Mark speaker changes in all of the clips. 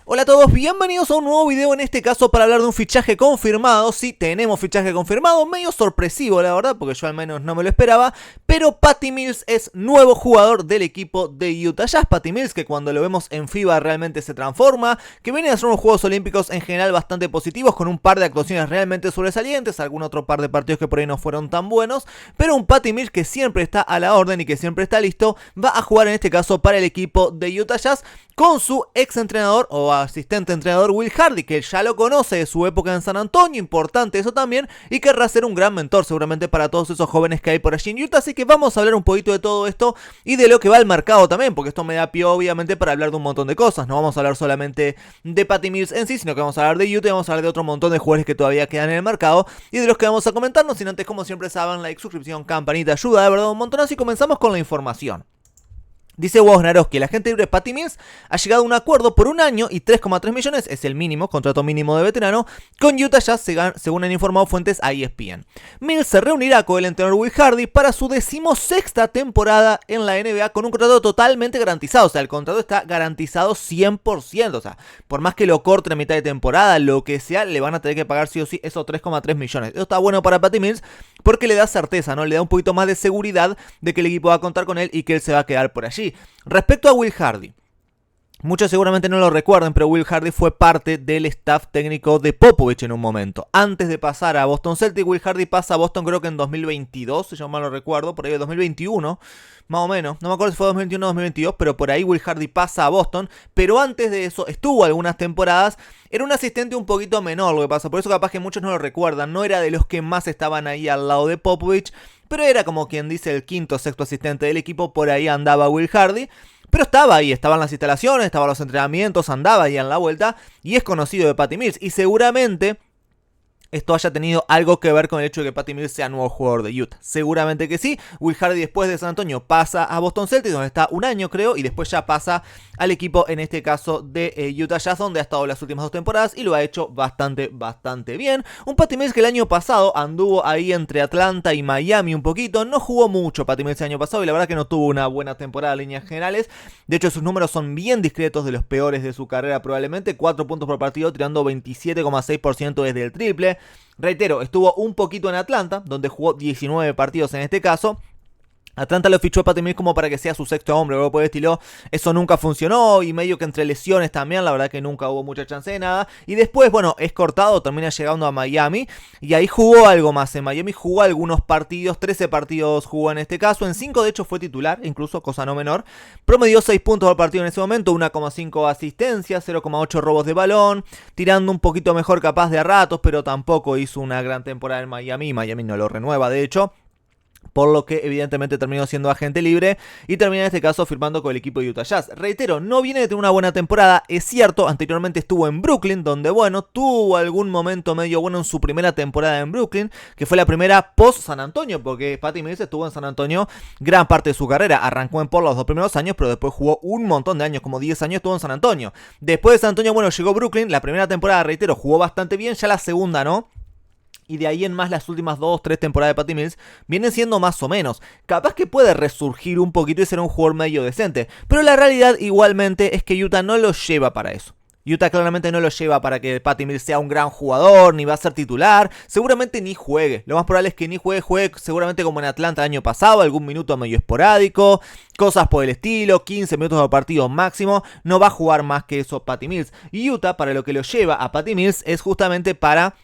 Speaker 1: Hola a todos, bienvenidos a un nuevo video, en este caso para hablar de un fichaje confirmado. Sí, tenemos fichaje confirmado, medio sorpresivo la verdad, porque yo al menos no me lo esperaba. Pero Patty Mills es nuevo jugador del equipo de Utah Jazz. Patty Mills, que cuando lo vemos en FIBA realmente se transforma, que viene a hacer unos Juegos Olímpicos en general bastante positivos, con un par de actuaciones realmente sobresalientes, algún otro par de partidos que por ahí no fueron tan buenos. Pero un Patty Mills que siempre está a la orden y que siempre está listo, va a jugar en este caso para el equipo de Utah Jazz, con su ex entrenador o asistente entrenador Will Hardy, que ya lo conoce de su época en San Antonio, importante eso también, y querrá ser un gran mentor seguramente para todos esos jóvenes que hay por allí en Utah. Así que vamos a hablar un poquito de todo esto y de lo que va al mercado también, porque esto me da pie obviamente para hablar de un montón de cosas. No vamos a hablar solamente de Patty Mills en sí, sino que vamos a hablar de Utah y vamos a hablar de otro montón de jugadores que todavía quedan en el mercado y de los que vamos a comentarnos. Sin antes, como siempre saben, like, suscripción, campanita, ayuda de verdad un montón. Así comenzamos con la información. Dice Wojnarowski, el agente libre Patty Mills ha llegado a un acuerdo por un año y 3,3 millones, es el mínimo, contrato mínimo de veterano, con Utah Jazz, según han informado fuentes a ESPN. Mills se reunirá con el entrenador Will Hardy para su 16ª temporada en la NBA con un contrato totalmente garantizado. O sea, el contrato está garantizado 100%. O sea, por más que lo corten a mitad de temporada, lo que sea, le van a tener que pagar sí o sí esos 3,3 millones. Eso está bueno para Patty Mills porque le da certeza, ¿no? Le da un poquito más de seguridad de que el equipo va a contar con él y que él se va a quedar por allí. Respecto a Will Hardy, muchos seguramente no lo recuerden, pero Will Hardy fue parte del staff técnico de Popovich en un momento. Antes de pasar a Boston Celtics, Will Hardy pasa a Boston creo que en 2022, si yo mal lo recuerdo, por ahí de 2021, más o menos. No me acuerdo si fue 2021 o 2022, pero por ahí Will Hardy pasa a Boston. Pero antes de eso estuvo algunas temporadas. Era un asistente un poquito menor, lo que pasa. Por eso capaz que muchos no lo recuerdan. No era de los que más estaban ahí al lado de Popovich, pero era como quien dice el quinto o sexto asistente del equipo. Por ahí andaba Will Hardy. Pero estaba ahí, estaban las instalaciones, estaban los entrenamientos, andaba ahí en la vuelta. Y es conocido de Patty Mills. Y seguramente esto haya tenido algo que ver con el hecho de que Patty Mills sea nuevo jugador de Utah. Seguramente que sí. Will Hardy después de San Antonio pasa a Boston Celtics, donde está un año creo, y después ya pasa al equipo, en este caso de Utah Jazz, donde ha estado las últimas 2 temporadas y lo ha hecho bastante bien. Un Patty Mills que el año pasado anduvo ahí entre Atlanta y Miami un poquito. No jugó mucho Patty Mills el año pasado y la verdad que no tuvo una buena temporada en líneas generales. De hecho, sus números son bien discretos, de los peores de su carrera probablemente. 4 puntos por partido, tirando 27,6% desde el triple. Reitero, estuvo un poquito en Atlanta, donde jugó 19 partidos en este caso. Atlanta lo fichó a Patty Mills como para que sea su sexto hombre o algo por el estilo. Eso nunca funcionó y medio que entre lesiones también, la verdad que nunca hubo mucha chance de nada. Y después, bueno, es cortado, termina llegando a Miami y ahí jugó algo más. En Miami jugó algunos partidos, 13 partidos jugó en este caso. En 5 de hecho fue titular, incluso, cosa no menor. Promedió 6 puntos por partido en ese momento, 1,5 asistencias, 0,8 robos de balón, tirando un poquito mejor capaz de a ratos, pero tampoco hizo una gran temporada en Miami. Miami no lo renueva, de hecho. Por lo que evidentemente terminó siendo agente libre y termina en este caso firmando con el equipo de Utah Jazz. Reitero, no viene de tener una buena temporada, es cierto, anteriormente estuvo en Brooklyn, donde bueno, tuvo algún momento medio bueno en su primera temporada en Brooklyn, que fue la primera post San Antonio, porque Patty Mills estuvo en San Antonio gran parte de su carrera. Arrancó en Portland los 2 primeros años, pero después jugó un montón de años, como 10 años estuvo en San Antonio. Después de San Antonio, bueno, llegó Brooklyn, la primera temporada, reitero, jugó bastante bien, ya la segunda no. Y de ahí en más las últimas 2-3 temporadas de Patty Mills vienen siendo más o menos. Capaz que puede resurgir un poquito y ser un jugador medio decente. Pero la realidad igualmente es que Utah no lo lleva para eso. Utah claramente no lo lleva para que Patty Mills sea un gran jugador, ni va a ser titular. Seguramente ni juegue. Lo más probable es que ni juegue seguramente como en Atlanta el año pasado, algún minuto medio esporádico, cosas por el estilo, 15 minutos por partido máximo. No va a jugar más que eso Patty Mills. Y Utah, para lo que lo lleva a Patty Mills, es justamente para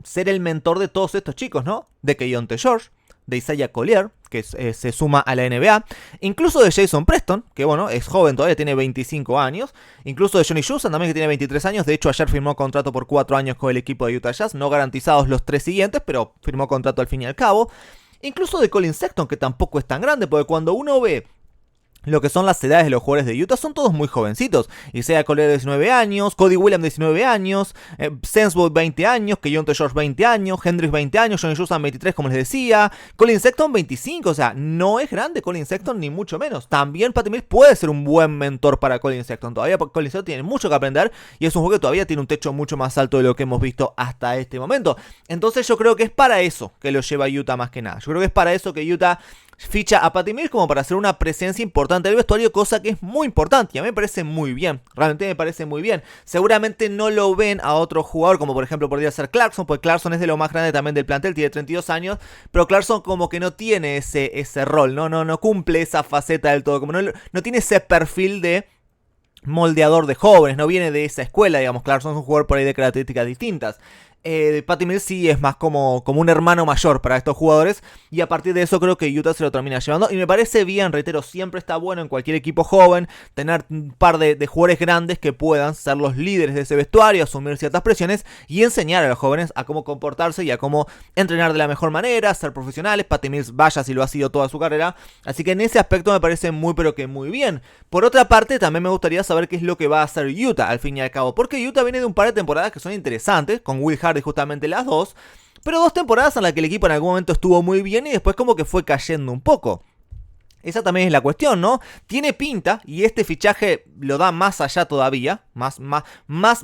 Speaker 1: ser el mentor de todos estos chicos, ¿no? De Keyonte George, de Isaiah Collier, que se suma a la NBA, incluso de Jason Preston, que bueno, es joven todavía, tiene 25 años, incluso de Johnny Juzang también, que tiene 23 años, de hecho ayer firmó contrato por 4 años con el equipo de Utah Jazz, no garantizados los 3 siguientes, pero firmó contrato al fin y al cabo, incluso de Colin Sexton, que tampoco es tan grande, porque cuando uno ve lo que son las edades de los jugadores de Utah, son todos muy jovencitos. Isaiah Collier 19 años, Cody Williams 19 años, Senswood 20 años, Keyonte George 20 años, Hendricks 20 años, Johnny Juzang 23 como les decía, Colin Sexton 25, o sea, no es grande Colin Sexton ni mucho menos. También Patty Mills puede ser un buen mentor para Colin Sexton, todavía Colin Sexton tiene mucho que aprender y es un juego que todavía tiene un techo mucho más alto de lo que hemos visto hasta este momento. Entonces yo creo que es para eso que lo lleva Utah más que nada. Yo creo que es para eso que Utah ficha a Patty Mills como para hacer una presencia importante del vestuario, cosa que es muy importante y a mí me parece muy bien, realmente me parece muy bien. Seguramente no lo ven a otro jugador como por ejemplo podría ser Clarkson, porque Clarkson es de lo más grande también del plantel, tiene 32 años, pero Clarkson como que no tiene ese rol, no cumple esa faceta del todo, como no tiene ese perfil de moldeador de jóvenes, no viene de esa escuela, digamos. Clarkson es un jugador por ahí de características distintas. Patty Mills sí es más como un hermano mayor para estos jugadores, y a partir de eso creo que Utah se lo termina llevando y me parece bien, reitero, siempre está bueno en cualquier equipo joven tener un par de jugadores grandes que puedan ser los líderes de ese vestuario, asumir ciertas presiones y enseñar a los jóvenes a cómo comportarse y a cómo entrenar de la mejor manera, ser profesionales. Patty Mills vaya si lo ha sido toda su carrera, así que en ese aspecto me parece muy pero que muy bien. Por otra parte también me gustaría saber qué es lo que va a hacer Utah al fin y al cabo, porque Utah viene de un par de temporadas que son interesantes, con Will Hardy justamente las dos, pero 2 temporadas en las que el equipo en algún momento estuvo muy bien y después como que fue cayendo un poco. Esa también es la cuestión, ¿no? Tiene pinta, y este fichaje lo da más allá todavía, más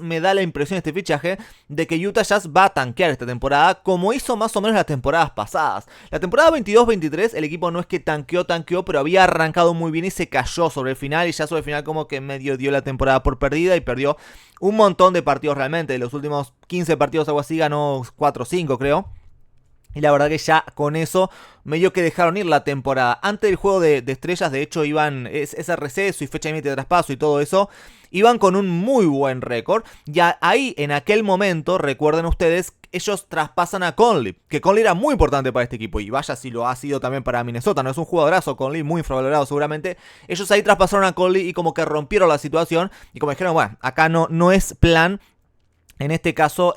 Speaker 1: me da la impresión este fichaje, de que Utah Jazz va a tanquear esta temporada, como hizo más o menos las temporadas pasadas. La temporada 22-23 el equipo no es que tanqueó, pero había arrancado muy bien y se cayó sobre el final, y ya sobre el final como que medio dio la temporada por perdida y perdió un montón de partidos realmente. De los últimos 15 partidos algo así ganó 4 o 5 creo. Y la verdad que ya con eso medio que dejaron ir la temporada. Antes del juego de estrellas, de hecho, iban ese receso y fecha límite de traspaso y todo eso, iban con un muy buen récord. Ya ahí, en aquel momento, recuerden ustedes, ellos traspasan a Conley, que Conley era muy importante para este equipo. Y vaya si lo ha sido también para Minnesota, no es un jugadorazo Conley, muy infravalorado seguramente. Ellos ahí traspasaron a Conley y como que rompieron la situación. Y como dijeron, bueno, acá no es plan... En este caso,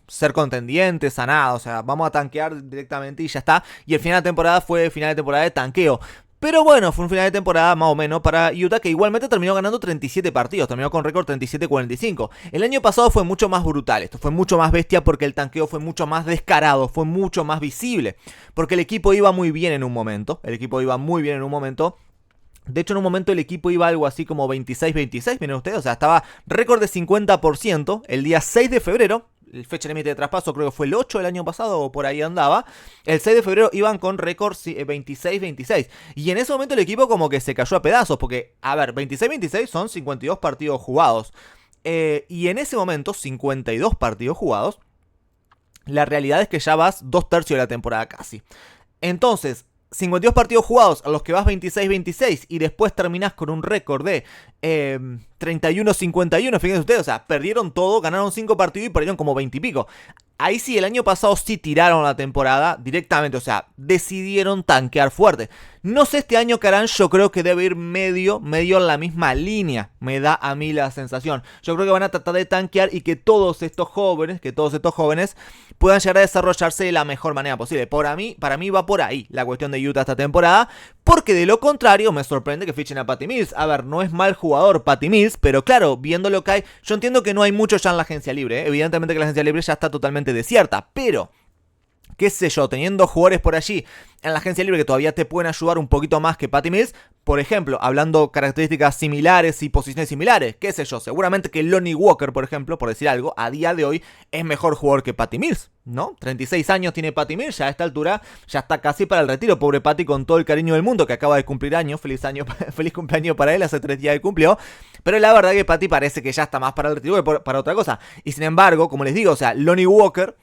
Speaker 1: ser contendientes a nada, o sea, vamos a tanquear directamente y ya está. Y el final de temporada fue final de temporada de tanqueo. Pero bueno, fue un final de temporada más o menos para Utah, que igualmente terminó ganando 37 partidos, terminó con récord 37-45. El año pasado fue mucho más brutal, esto fue mucho más bestia porque el tanqueo fue mucho más descarado, fue mucho más visible. Porque el equipo iba muy bien en un momento, De hecho, en un momento el equipo iba algo así como 26-26, miren ustedes, o sea, estaba récord de 50% el día 6 de febrero, el fecha límite de traspaso creo que fue el 8 del año pasado o por ahí andaba, el 6 de febrero iban con récord 26-26, y en ese momento el equipo como que se cayó a pedazos, porque, a ver, 26-26 son 52 partidos jugados, y en ese momento, 52 partidos jugados, la realidad es que ya vas 2/3 de la temporada casi. Entonces, 52 partidos jugados a los que vas 26-26 y después terminás con un récord de 31-51, fíjense ustedes, o sea, perdieron todo, ganaron 5 partidos y perdieron como 20 y pico. Ahí sí, el año pasado sí tiraron la temporada directamente, o sea, decidieron tanquear fuerte. No sé este año qué harán, yo creo que debe ir medio en la misma línea, me da a mí la sensación. Yo creo que van a tratar de tanquear y que todos estos jóvenes puedan llegar a desarrollarse de la mejor manera posible. Para mí va por ahí la cuestión de Utah esta temporada, porque de lo contrario me sorprende que fichen a Patty Mills. A ver, no es mal jugador Patty Mills, pero claro, viendo lo que hay, yo entiendo que no hay mucho ya en la agencia libre, ¿eh? Evidentemente que la agencia libre ya está totalmente desierta, pero... qué sé yo, teniendo jugadores por allí en la agencia libre que todavía te pueden ayudar un poquito más que Patty Mills, por ejemplo, hablando características similares y posiciones similares, qué sé yo, seguramente que Lonnie Walker, por ejemplo, por decir algo, a día de hoy es mejor jugador que Patty Mills, ¿no? 36 años tiene Patty Mills, ya a esta altura ya está casi para el retiro, pobre Patty, con todo el cariño del mundo, que acaba de cumplir años, feliz cumpleaños para él, hace 3 días que cumplió, pero la verdad que Patty parece que ya está más para el retiro que para otra cosa, y sin embargo, como les digo, o sea, Lonnie Walker,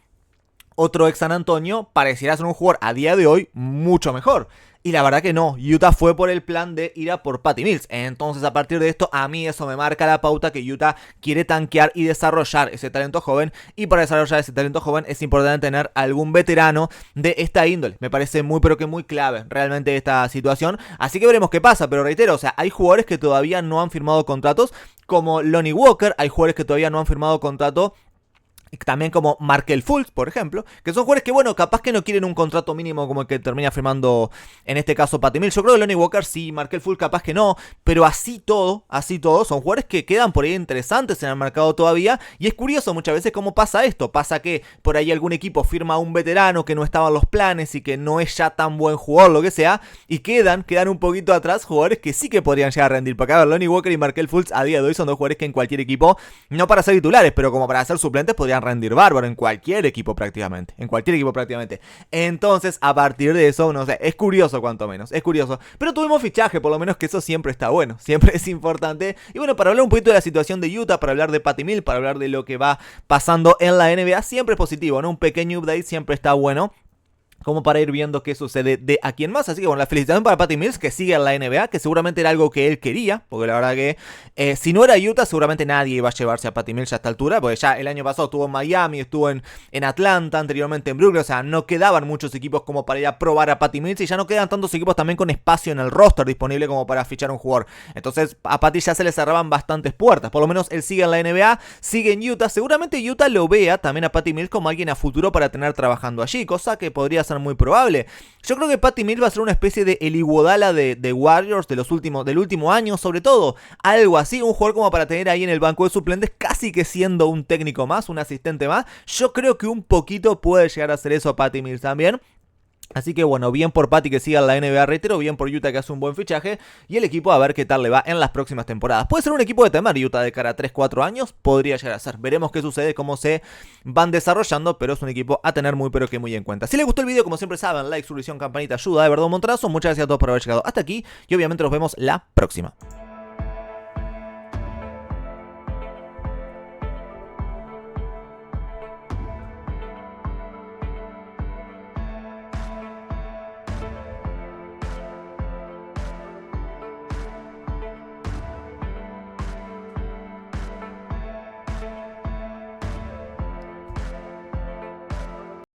Speaker 1: otro ex San Antonio, pareciera ser un jugador a día de hoy mucho mejor. Y la verdad que no, Utah fue por el plan de ir a por Patty Mills. Entonces a partir de esto a mí eso me marca la pauta que Utah quiere tanquear y desarrollar ese talento joven. Y para desarrollar ese talento joven es importante tener algún veterano de esta índole. Me parece muy pero que muy clave realmente esta situación. Así que veremos qué pasa, pero reitero, o sea, hay jugadores que todavía no han firmado contratos, como Lonnie Walker, hay jugadores que todavía no han firmado contrato, también como Markelle Fultz, por ejemplo, que son jugadores que, bueno, capaz que no quieren un contrato mínimo como el que termina firmando, en este caso, Patty Mills. Yo creo que Lonnie Walker sí, Markelle Fultz capaz que no, pero así todo, son jugadores que quedan por ahí interesantes en el mercado todavía, y es curioso muchas veces cómo pasa esto. Pasa que por ahí algún equipo firma a un veterano que no estaba en los planes y que no es ya tan buen jugador, lo que sea, y quedan un poquito atrás jugadores que sí que podrían llegar a rendir. Porque a ver, Lonnie Walker y Markelle Fultz a día de hoy son dos jugadores que en cualquier equipo, no para ser titulares, pero como para ser suplentes, podrían a rendir bárbaro en cualquier equipo prácticamente. Entonces, a partir de eso, no sé, es curioso cuanto menos, es curioso. Pero tuvimos fichaje, por lo menos, que eso siempre está bueno, siempre es importante. Y bueno, para hablar un poquito de la situación de Utah, para hablar de Patty Mills, para hablar de lo que va pasando en la NBA, siempre es positivo, ¿no? Un pequeño update siempre está bueno, como para ir viendo qué sucede de aquí en más. Así que bueno, la felicitación para Patty Mills, que sigue en la NBA, que seguramente era algo que él quería, porque la verdad que si no era Utah, seguramente nadie iba a llevarse a Patty Mills a esta altura, porque ya el año pasado estuvo en Miami, estuvo en Atlanta, anteriormente en Brooklyn, o sea, no quedaban muchos equipos como para ir a probar a Patty Mills, y ya no quedan tantos equipos también con espacio en el roster disponible como para fichar un jugador. Entonces a Patty ya se le cerraban bastantes puertas, por lo menos él sigue en la NBA, sigue en Utah, seguramente Utah lo vea también a Patty Mills como alguien a futuro para tener trabajando allí, cosa que podría ser muy probable. Yo creo que Patty Mills va a ser una especie de el Iguodala de Warriors del último año, sobre todo, algo así, un jugador como para tener ahí en el banco de suplentes, casi que siendo un técnico más, un asistente más. Yo creo que un poquito puede llegar a hacer eso Patty Mills también. Así que bueno, bien por Patty que siga en la NBA, reitero, bien por Utah que hace un buen fichaje, y el equipo a ver qué tal le va en las próximas temporadas. Puede ser un equipo de temer Utah de cara a 3-4 años, podría llegar a ser. Veremos qué sucede, cómo se van desarrollando, pero es un equipo a tener muy pero que muy en cuenta. Si les gustó el video, como siempre saben, like, suscripción, campanita, ayuda de verdad un montonazo. Muchas gracias a todos por haber llegado hasta aquí, y obviamente nos vemos la próxima.